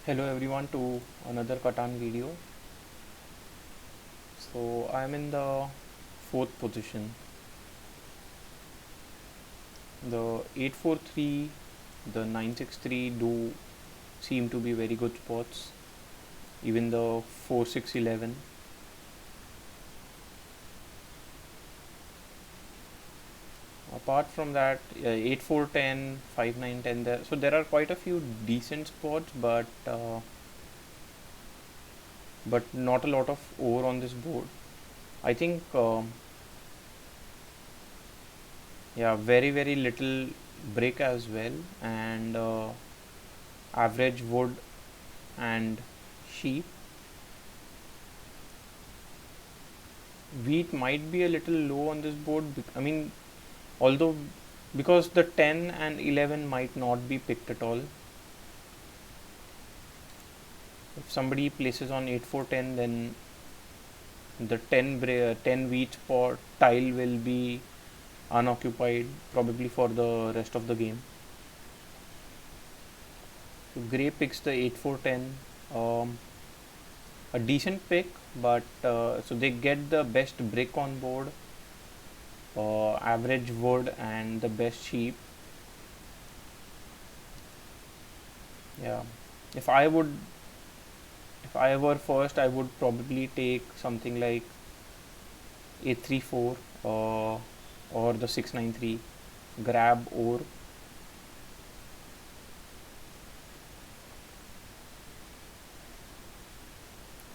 Hello everyone to another Catan video. So I am in the fourth position. The 843, the 963 do seem to be very good spots. Even the 4611. Apart from that, 8410, 5910. So there are quite a few decent spots, but not a lot of over on this board. I think yeah, very little brick as well, and average wood and sheep. Wheat might be a little low on this board. I mean, although because the 10 and 11 might not be picked at all. If somebody places on 8 4 10, then the 10 wheat spot tile will be unoccupied probably for the rest of the game. So Gray picks the 8 4 10. A decent pick, but so they get the best brick on board, average wood, and the best sheep. Yeah, if I would, if I were first, I would probably take something like 834 or the 693, grab or.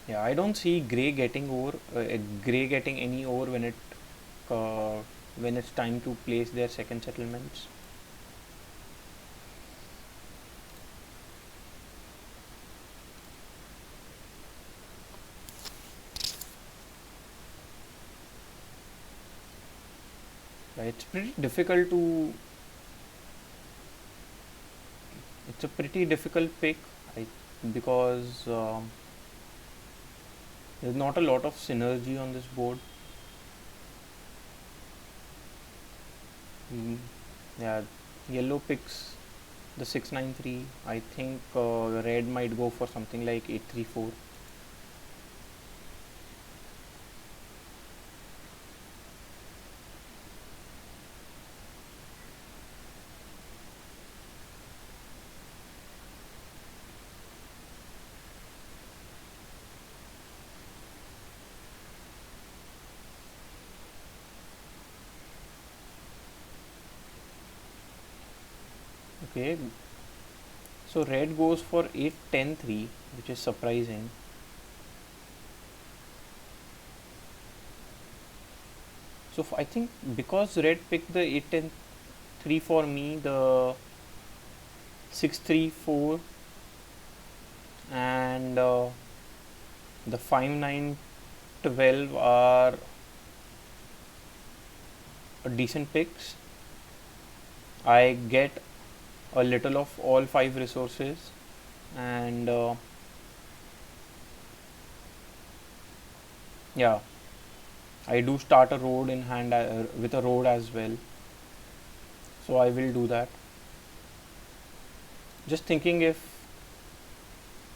Yeah, I don't see Gray getting any over uh, when it's time to place their second settlements. Yeah, it's a pretty difficult pick, I, because there's not a lot of synergy on this board. Mm, yeah, yellow picks the 693. I think red might go for something like 834. Okay, so red goes for 810-3, which is surprising. So I think because red picked the 810-3 for me, the 634 and the 5912 are decent picks. I get a little of all five resources, and yeah, I do start a road in hand with a road as well, so I will do that. Just thinking if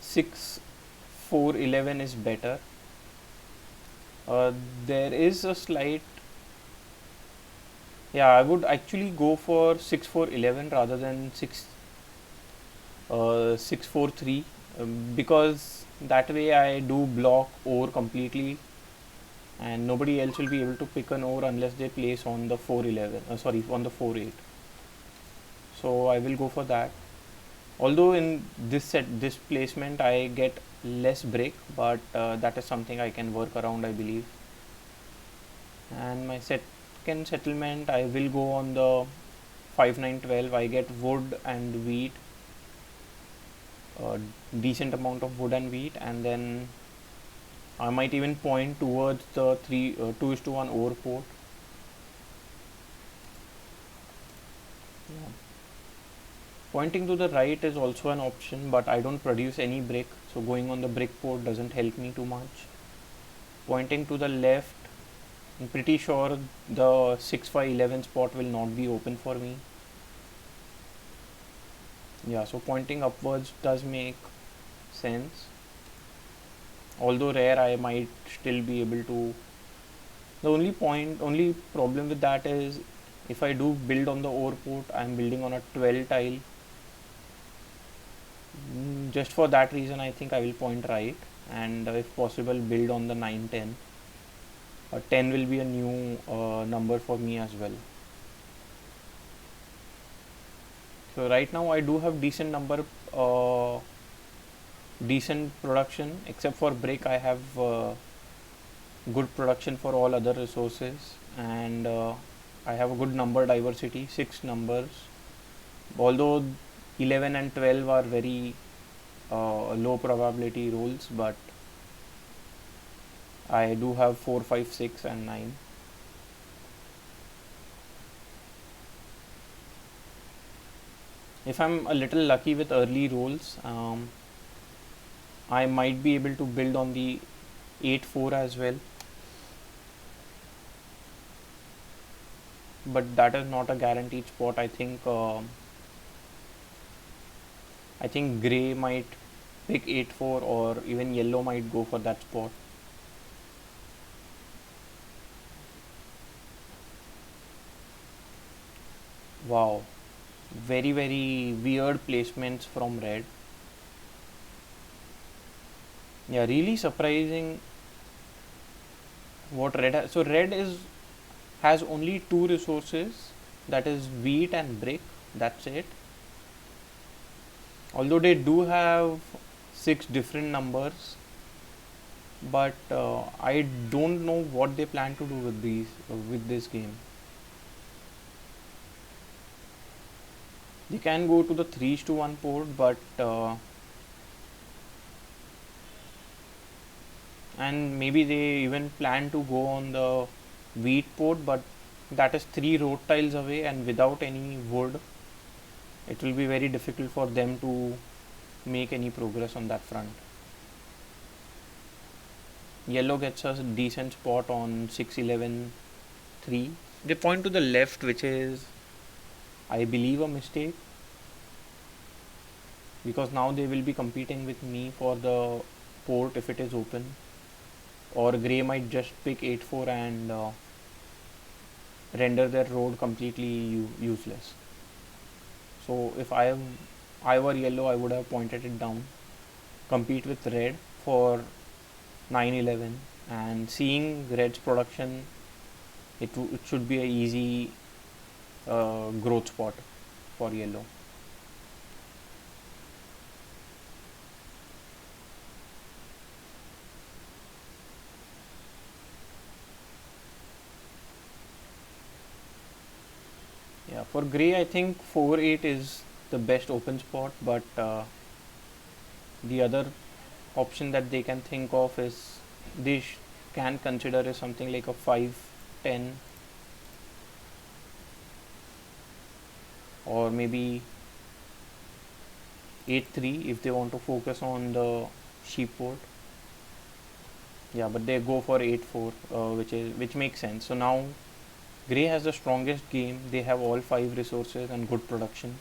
6 4 11 is better. There is a slight, yeah, I would actually go for 6 4 11 rather than 6 4 3, because that way I do block ore completely, and nobody else will be able to pick an ore unless they place on the 411, sorry, on the 4 8. So I will go for that. Although in this placement I get less brick, but that is something I can work around, I believe. And my second settlement, I will go on the 5912. I get wood and wheat, a decent amount of wood and wheat, and then I might even point towards the 2:1 ore port. Yeah. Pointing to the right is also an option, but I don't produce any brick, so going on the brick port doesn't help me too much. Pointing to the left, I'm pretty sure the 6 5 11 spot will not be open for me. Yeah, so pointing upwards does make sense. Although rare, I might still be able to. The only problem with that is if I do build on the ore port, I'm building on a 12 tile. Just for that reason, I think I will point right, and if possible, build on the 910. 10 will be a new number for me as well. So right now I do have decent production, except for brick. I have good production for all other resources, and I have a good number diversity, 6 numbers. Although 11 and 12 are very low probability rolls, but I do have 4, 5, 6 and 9. If I'm a little lucky with early rolls, I might be able to build on the 8-4 as well, but that is not a guaranteed spot. I think grey might pick 8-4, or even yellow might go for that spot. Wow, very weird placements from red. Yeah, really surprising what red has. So red has only 2 resources, that is wheat and brick. That's it. Although they do have 6 different numbers, but I don't know what they plan to do with this game. They can go to the 3:1 port, but and maybe they even plan to go on the wheat port, but that is 3 road tiles away, and without any wood, it will be very difficult for them to make any progress on that front. Yellow gets a decent spot on 6-11-3. They point to the left, which is, I believe, a mistake, because now they will be competing with me for the port if it is open, or grey might just pick 8-4 and render their road completely useless. So if I were yellow, I would have pointed it down, compete with red for 9-11, and seeing red's production, it should be a easy growth spot for yellow. Yeah, for grey, I think 4-8 is the best open spot, but the other option that they can think of is they can consider is something like a 5-10, or maybe 8-3 if they want to focus on the sheep port. Yeah, but they go for 8-4, which makes sense. So now grey has the strongest game. They have all 5 resources and good production,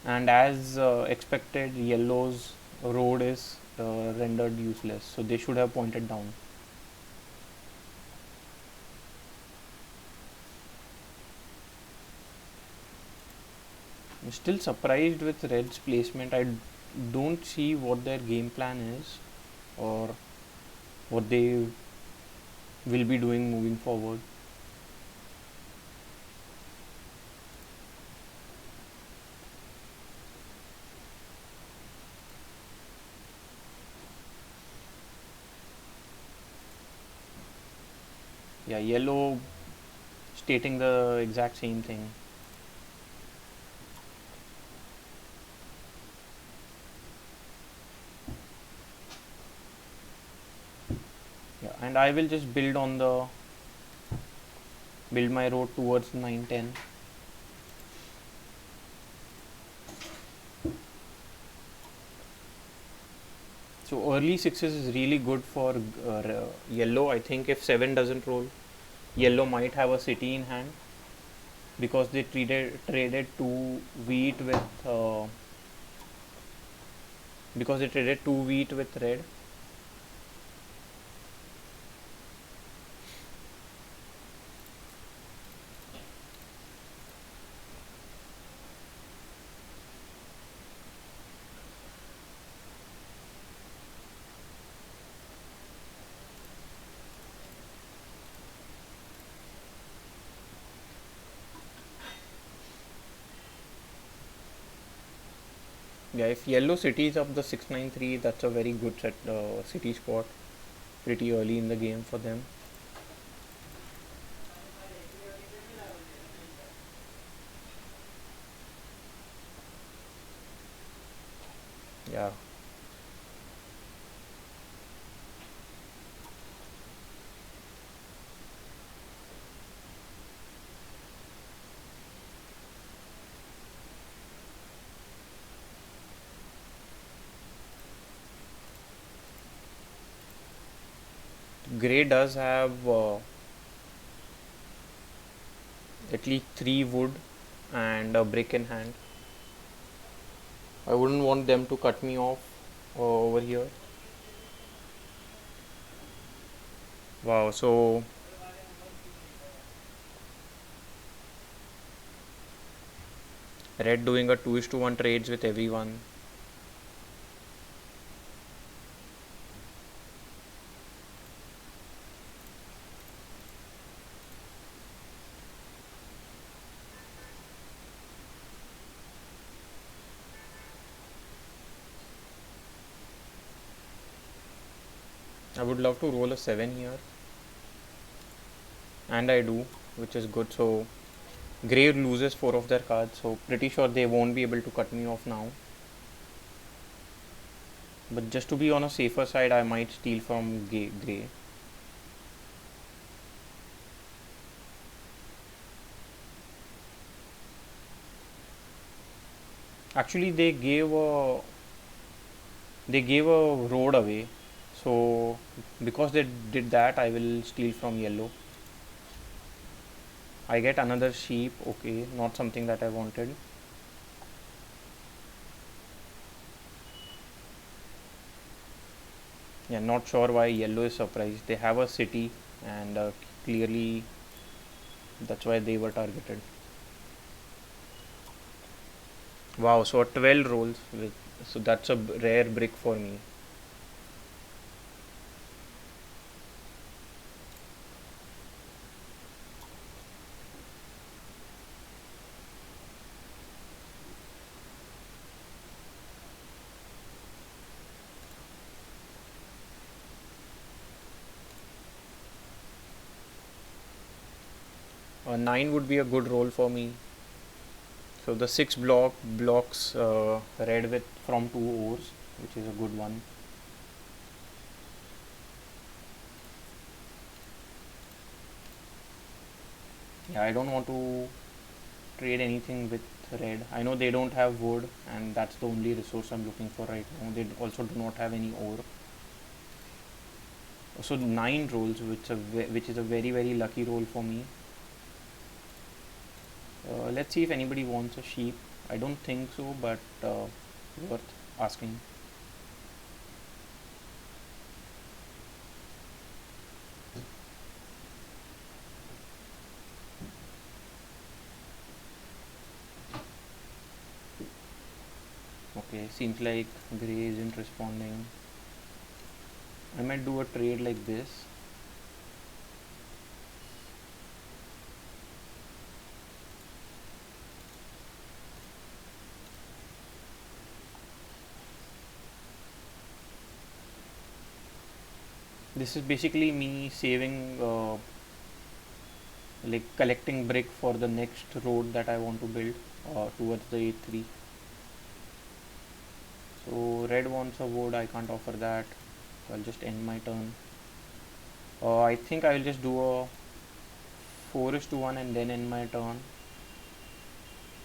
and as expected, yellow's road is rendered useless, so they should have pointed down. I'm still surprised with red's placement. I don't see what their game plan is, or what they will be doing moving forward. Yeah, yellow stating the exact same thing. Yeah, and I will just build my road towards 9-10. So early 6s is really good for yellow. I think if 7 doesn't roll, yellow might have a city in hand, because they traded 2 wheat with because they traded 2 wheat with red. Yeah, if yellow cities up the 693, that's a very good city spot pretty early in the game for them. Yeah, gray does have at least 3 wood and a brick in hand. I wouldn't want them to cut me off over here. Wow, so red doing a 2:1 trades with everyone. I would love to roll a 7 here, and I do, which is good. So gray loses 4 of their cards, so pretty sure they won't be able to cut me off now. But just to be on a safer side, I might steal from gray. Actually, they gave a road away. So because they did that, I will steal from yellow. I get another sheep. Okay, not something that I wanted. Yeah, not sure why yellow is surprised. They have a city, and clearly that's why they were targeted. Wow, so 12 rolls with, so that's a rare brick for me. A 9 would be a good roll for me. So the 6 blocks red with from 2 ores, which is a good one. Yeah, I don't want to trade anything with red. I know they don't have wood, and that's the only resource I'm looking for right now. They also do not have any ore. So 9 rolls, which is a very lucky roll for me. Let's see if anybody wants a sheep. I don't think so, but worth asking. Okay, seems like Gray isn't responding. I might do a trade like this. This is basically me saving, like collecting brick for the next road that I want to build towards the A3. So red wants a wood, I can't offer that. So I'll just end my turn. I think I'll just do a 4:1 and then end my turn.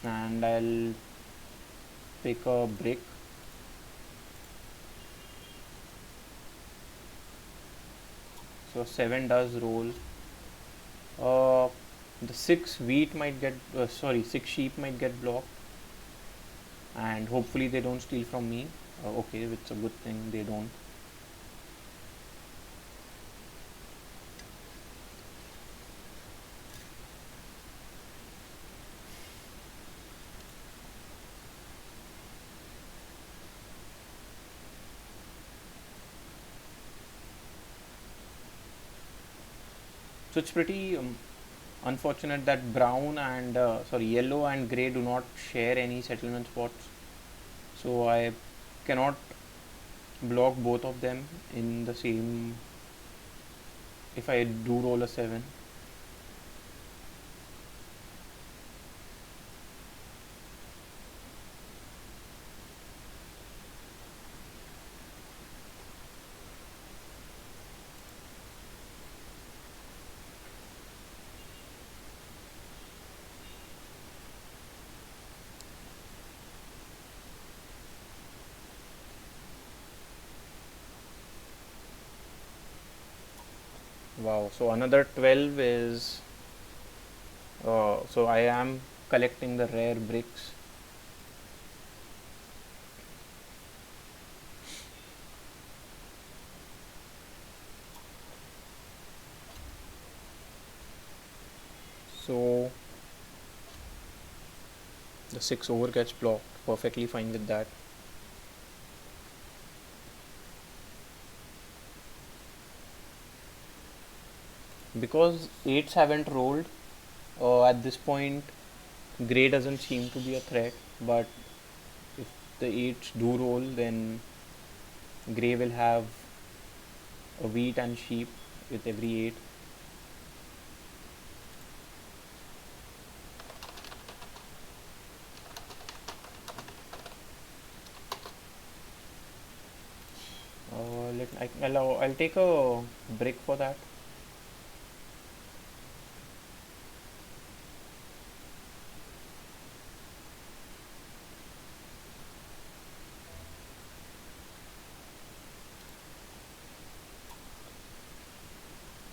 And I'll pick a brick. So 7 does roll. Uh, the 6 wheat might get, 6 sheep might get blocked. And hopefully they don't steal from me. Okay, it's a good thing they don't. So it's pretty unfortunate that brown and sorry, yellow and grey do not share any settlement spots. So I cannot block both of them in the same. If I do roll a 7. Wow. So another 12 is. So I am collecting the rare bricks. So the 6 over gets blocked. Perfectly fine with that. Because 8s haven't rolled at this point, grey doesn't seem to be a threat. But if the 8s do roll, then grey will have a wheat and sheep with every 8. I'll take a brick for that.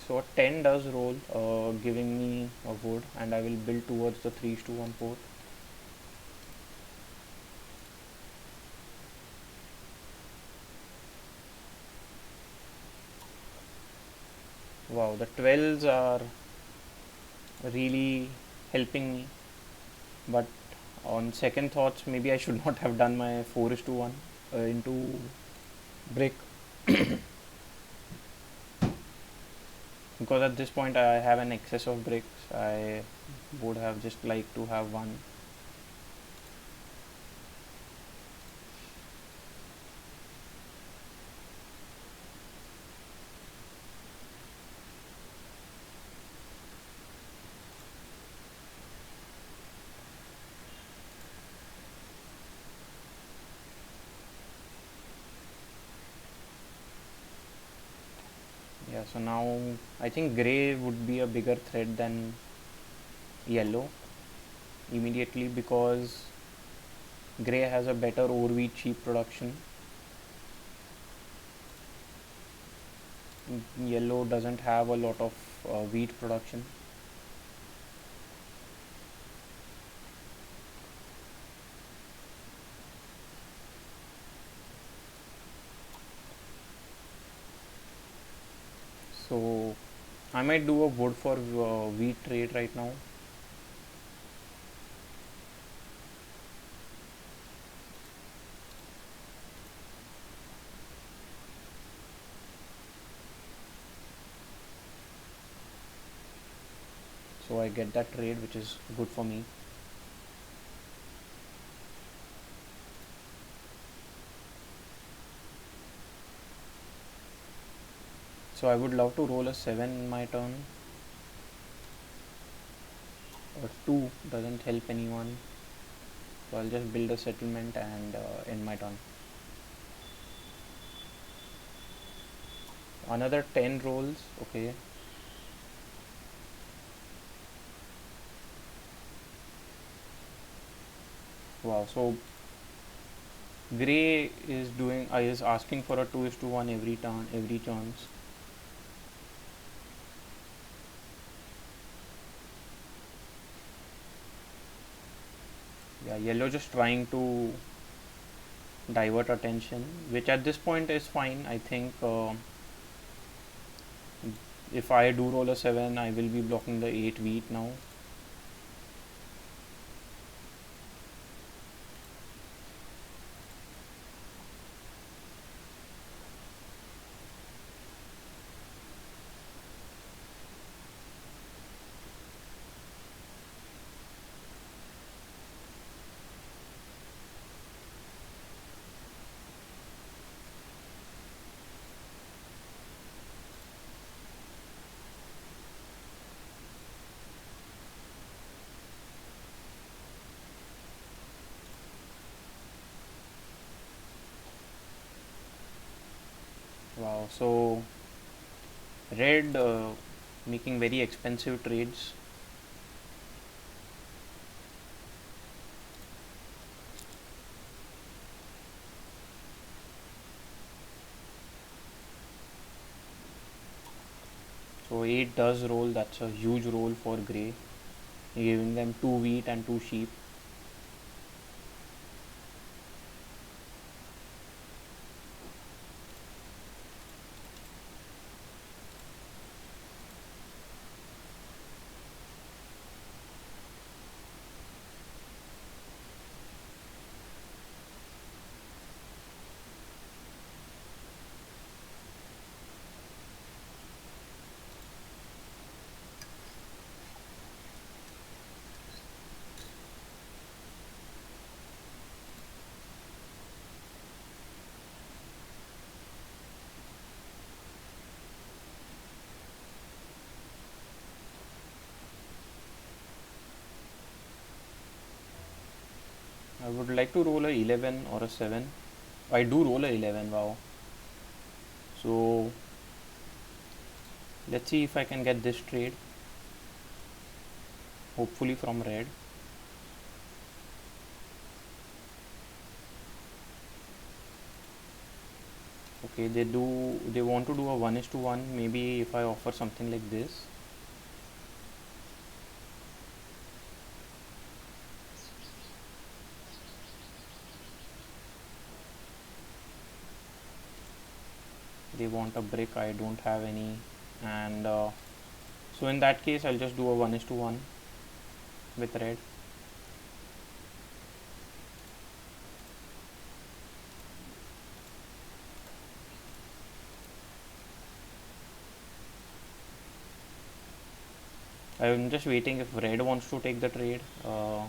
So a 10 does roll, giving me a wood, and I will build towards the 3 to 1 port. Wow, the 12s are really helping me, but on second thoughts, maybe I should not have done my 4 to 1 into brick, because at this point I have an excess of bricks. I would have just liked to have one. Yeah, so now I think grey would be a bigger threat than yellow immediately, because grey has a better ore wheat sheep production. Yellow doesn't have a lot of wheat production. So I might do a wood for wheat trade right now. So I get that trade, which is good for me. So I would love to roll a 7 in my turn. A 2 doesn't help anyone. So I'll just build a settlement and end my turn. Another 10 rolls. Okay. Wow. So Gray is asking for a 2 is to 1 every turn, every chance. Yeah, yellow just trying to divert attention, which at this point is fine. I think if I do roll a 7, I will be blocking the 8 wheat now. Wow, so red making very expensive trades. So 8 does roll, that's a huge roll for grey, giving them 2 wheat and 2 sheep. I would like to roll a 11 or a 7. I do roll a 11, wow. So let's see if I can get this trade, hopefully from red. Okay, they want to do a 1:1. Maybe if I offer something like this. They want a brick, I don't have any, and so in that case I'll just do a 1:1 with red. I'm just waiting if red wants to take the trade. I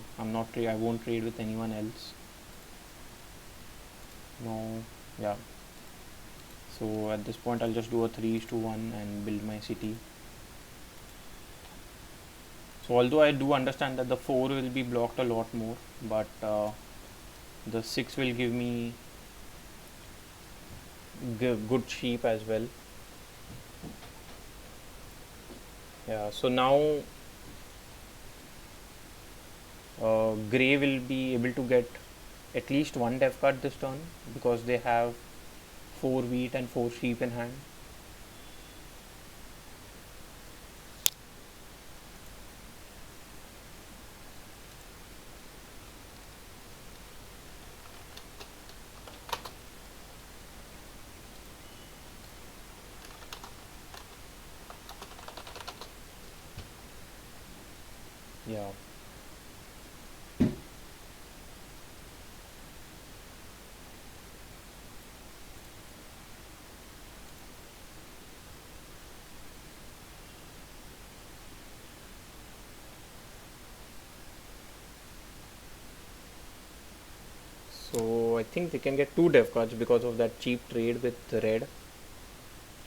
won't trade with anyone else. No, yeah. So at this point I'll just do a 3:1 and build my city. So although I do understand that the 4 will be blocked a lot more, but the 6 will give me good sheep as well. Yeah, so now Grey will be able to get at least one dev card this turn because they have 4 wheat and 4 sheep in hand. Yeah. So I think they can get 2 dev cards because of that cheap trade with red.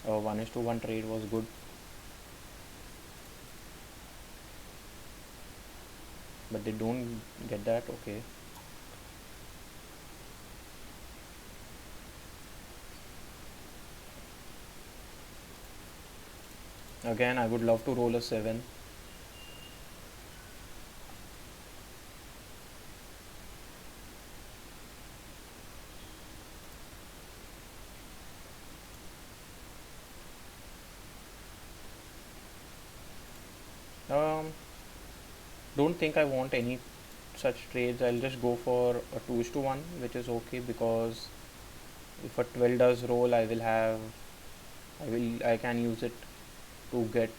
1:1 trade was good. But they don't get that. Okay. Again, I would love to roll a 7. Um, don't think I want any such trades, I'll just go for a 2 is to 1, which is okay, because if a 12 does roll, I can use it to get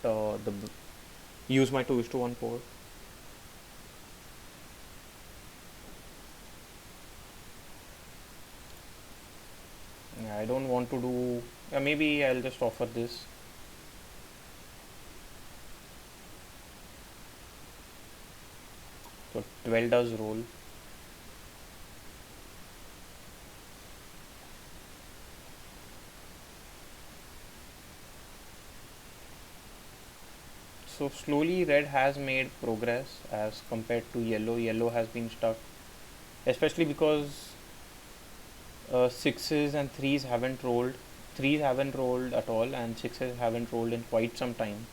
use my 2 is to 1 port. Yeah, I don't want to do. Maybe I'll just offer this. So 12 does roll. So slowly red has made progress as compared to yellow. Yellow has been stuck, especially because sixes and threes haven't rolled. Threes haven't rolled at all, and sixes haven't rolled in quite some time.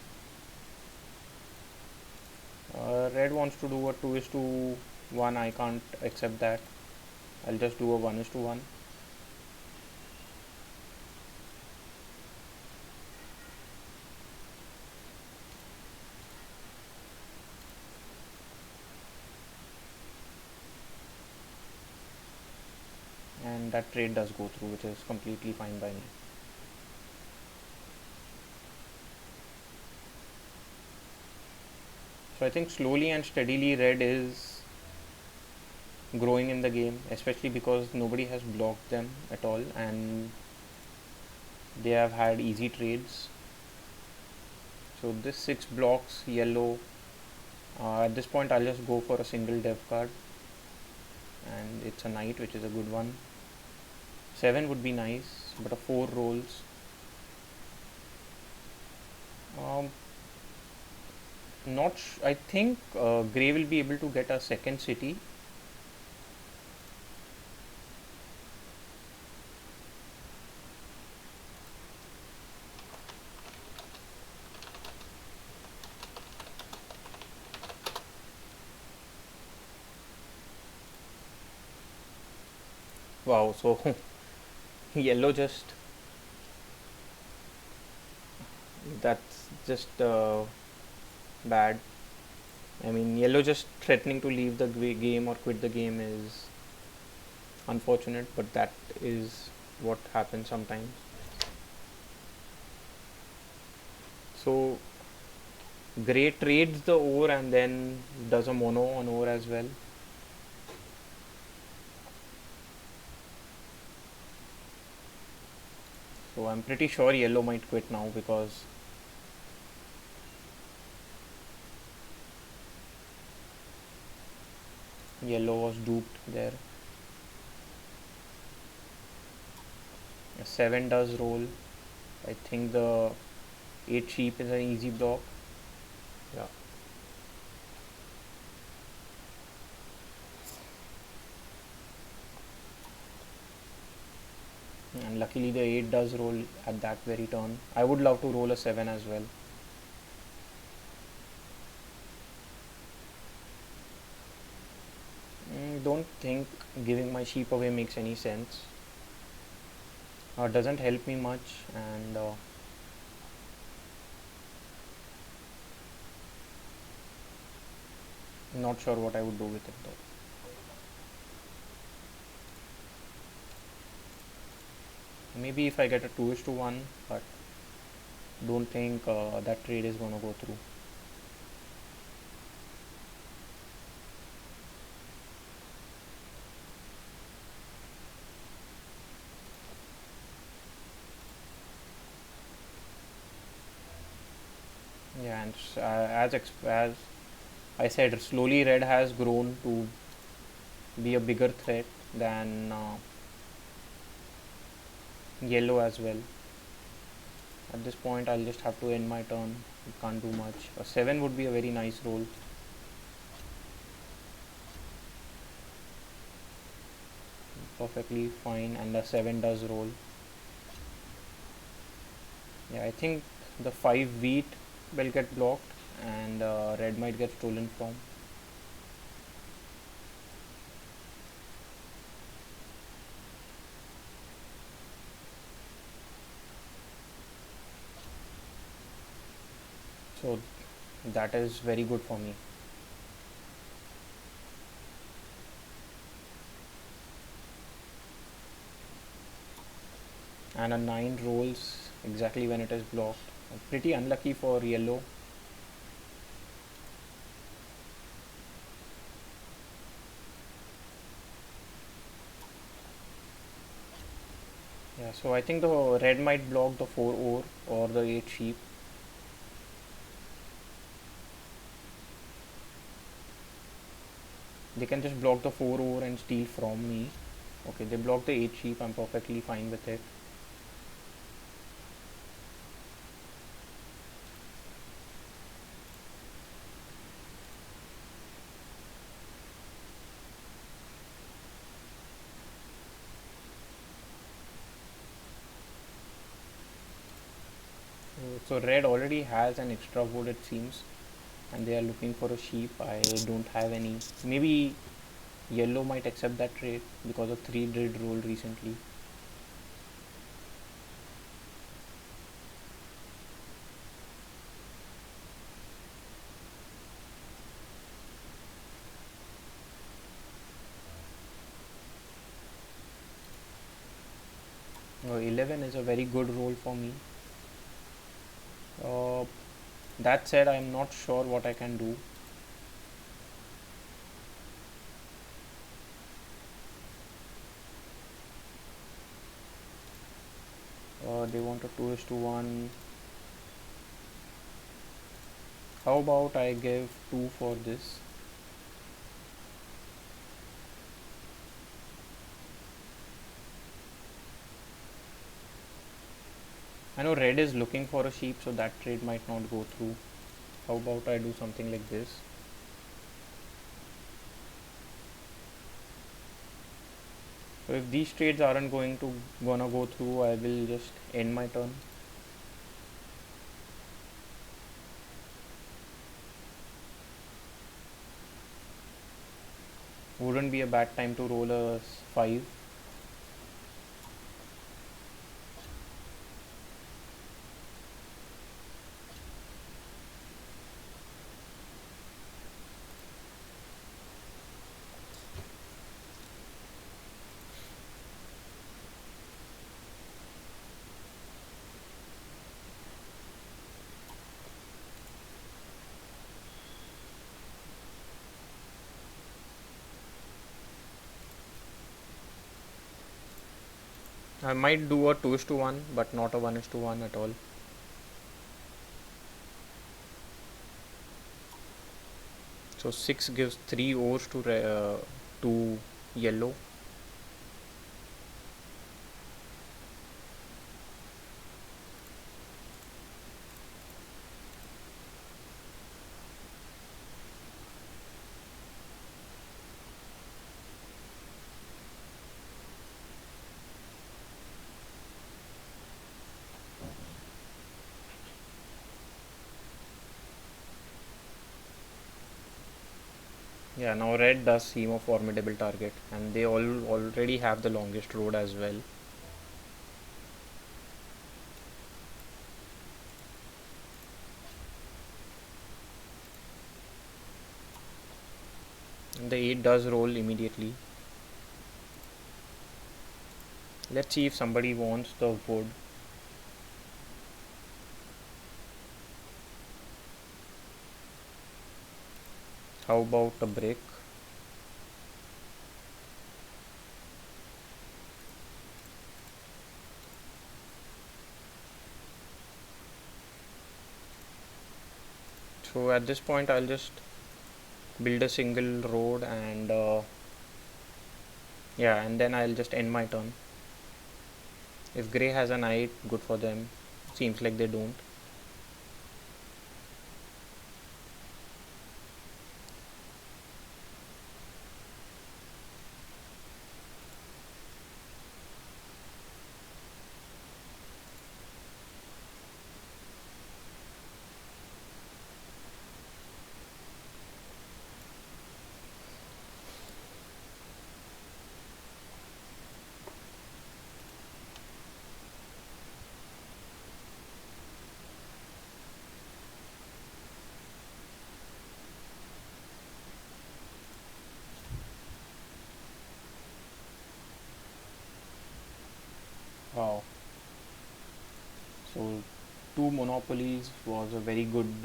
Red wants to do a 2 is to 1. I can't accept that. I'll just do a 1 is to 1. And that trade does go through, which is completely fine by me. So I think slowly and steadily red is growing in the game, especially because nobody has blocked them at all, and they have had easy trades. So this 6 blocks yellow. At this point I'll just go for a single dev card, and it's a knight, which is a good one. 7 would be nice, but a 4 rolls. Um, I think Grey will be able to get a second city. Wow, so yellow just, that's just bad. I mean, yellow just threatening to leave the game or quit the game is unfortunate, but that is what happens sometimes. So Grey trades the ore and then does a mono on ore as well. So I'm pretty sure yellow might quit now, because yellow was duped there. A 7 does roll. I think the 8 sheep is an easy block. Yeah. And luckily the 8 does roll at that very turn. I would love to roll a 7 as well. Don't think giving my sheep away makes any sense. Doesn't help me much, and not sure what I would do with it though. Maybe if I get a 2 is to 1, but don't think that trade is gonna go through. Yeah, and as I said, slowly red has grown to be a bigger threat than yellow as well. At this point I'll just have to end my turn. It can't do much. A 7 would be a very nice roll. Perfectly fine, and the 7 does roll. Yeah, I think the 5 wheat will get blocked, and red might get stolen from. So that is very good for me. and a 9 rolls exactly when it is blocked. Pretty unlucky for yellow. Yeah, so I think the red might block the 4 ore or the 8 sheep. They can just block the 4 ore and steal from me. Okay, they block the 8 sheep. I'm perfectly fine with it. So red already has an extra wood, it seems, and they are looking for a sheep. I don't have any. Maybe yellow might accept that trade because a 3 did roll recently. Oh, 11 is a very good roll for me. Uh, that said, I'm not sure what I can do. They want a 2:1. How about I give 2 for this? I know red is looking for a sheep, so that trade might not go through. How about I do something like this? So if these trades aren't gonna go through, I will just end my turn. Wouldn't be a bad time to roll a 5. I might do a 2:1, but not a 1:1 at all. So 6 gives 3 ores to yellow. Yeah, now red does seem a formidable target, and they already have the longest road as well. And the 8 does roll immediately. Let's see if somebody wants the wood. How about a brick? So at this point I'll just build a single road and yeah, and then I'll just end my turn. If grey has a knight, good for them. Seems like they don't. Wow. So two monopolies was a very good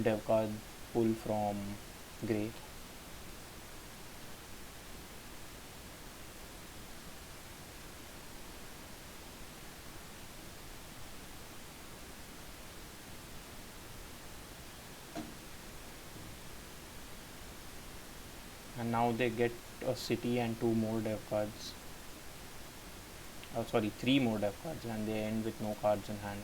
dev card pull from Grey. And now they get a city and two more dev cards. Sorry, three more dev cards, and they end with no cards in hand.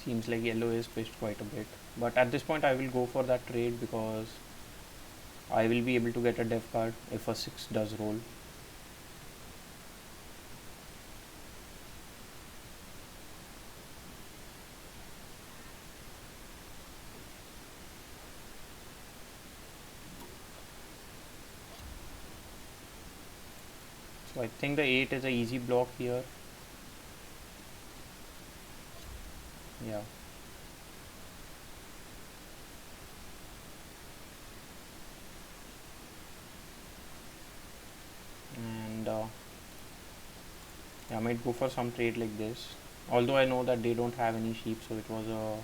Seems like yellow is pushed quite a bit, but at this point I will go for that trade because I will be able to get a dev card if a 6 does roll. So I think the 8 is a easy block here. Yeah. And yeah, I might go for some trade like this. Although I know that they don't have any sheep, so it was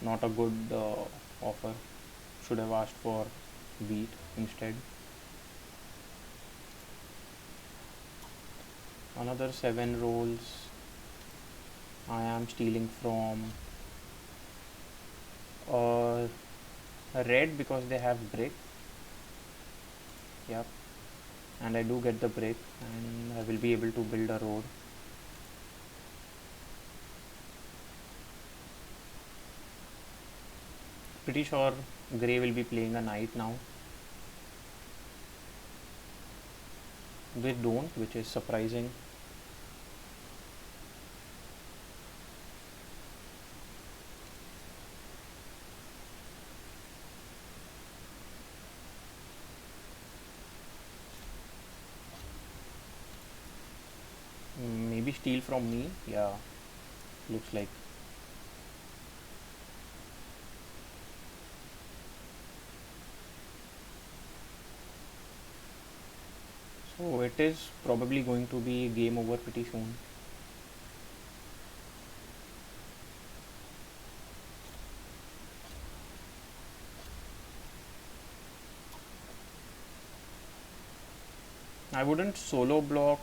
not a good offer. Should have asked for wheat instead. Another 7 rolls. I am stealing from uh, red because they have brick. Yep. And I do get the brick, and I will be able to build a road. Pretty sure Grey will be playing a knight now. They don't, which is surprising. Maybe steal from me. Yeah, looks like. So it is probably going to be game over pretty soon. I wouldn't solo block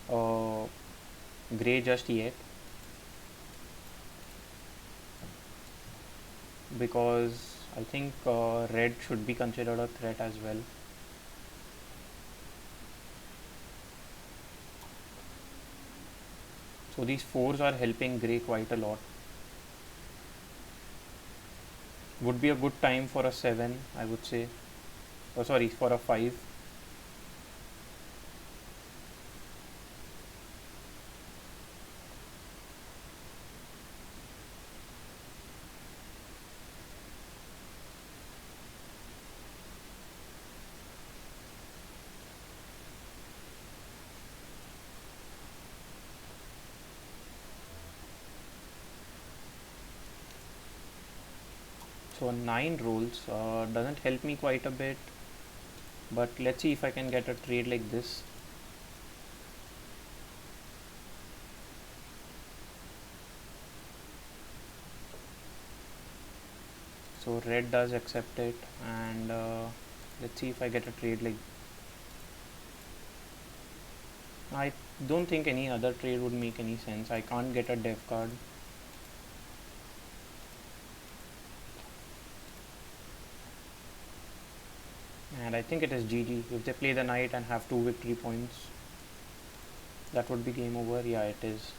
uh, Grey just yet because I think red should be considered a threat as well. So these 4s are helping Grey quite a lot. Would be a good time for a 7, I would say. Oh, sorry, for a 5. So 9 rolls doesn't help me quite a bit, but let's see if I can get a trade like this. So red does accept it, and let's see if I get a trade like. I don't think any other trade would make any sense. I can't get a dev card. And I think it is GG. If they play the knight and have 2 victory points, that would be game over. Yeah, it is.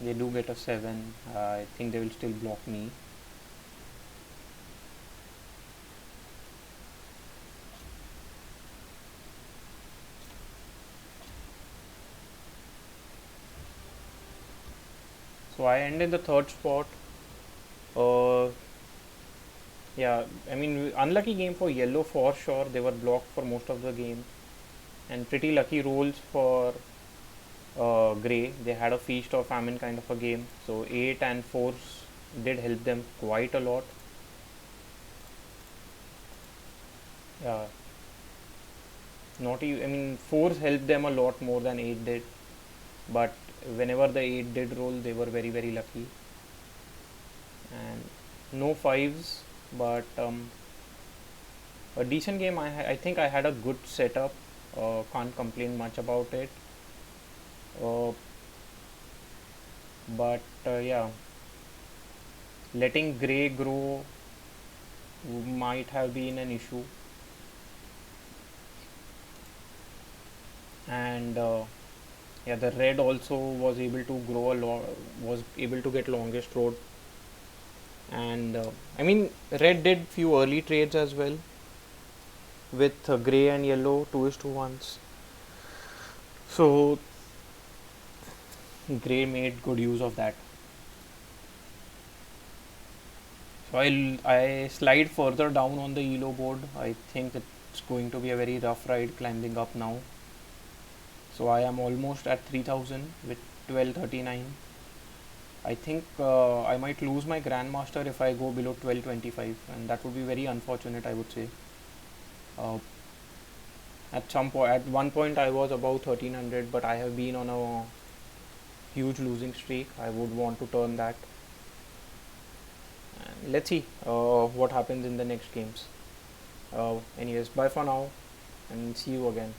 They do get a 7. I think they will still block me. So I end in the 3rd spot. Uh, yeah, I mean, unlucky game for yellow for sure. They were blocked for most of the game, and pretty lucky rolls for Grey. They had a feast or famine kind of a game. So 8 and 4s did help them quite a lot. Yeah, not even, I mean, 4s helped them a lot more than 8 did. But whenever the 8 did roll, they were very, very lucky. And no 5s, but a decent game. I think I had a good setup. Can't complain much about it. Uh, but yeah, letting Grey grow might have been an issue. And yeah, the red also was able to grow a lot, was able to get longest road. And I mean, red did few early trades as well with gray and yellow 2:1s. So gray made good use of that. So I slide further down on the elo board. I think it's going to be a very rough ride climbing up now. So I am almost at 3000 with 1239. I think I might lose my grandmaster if I go below 1225, and that would be very unfortunate, I would say. Uh, at some point, at one point, I was above 1300, but I have been on a huge losing streak. I would want to turn that. And let's see what happens in the next games. Anyways, bye for now, and see you again.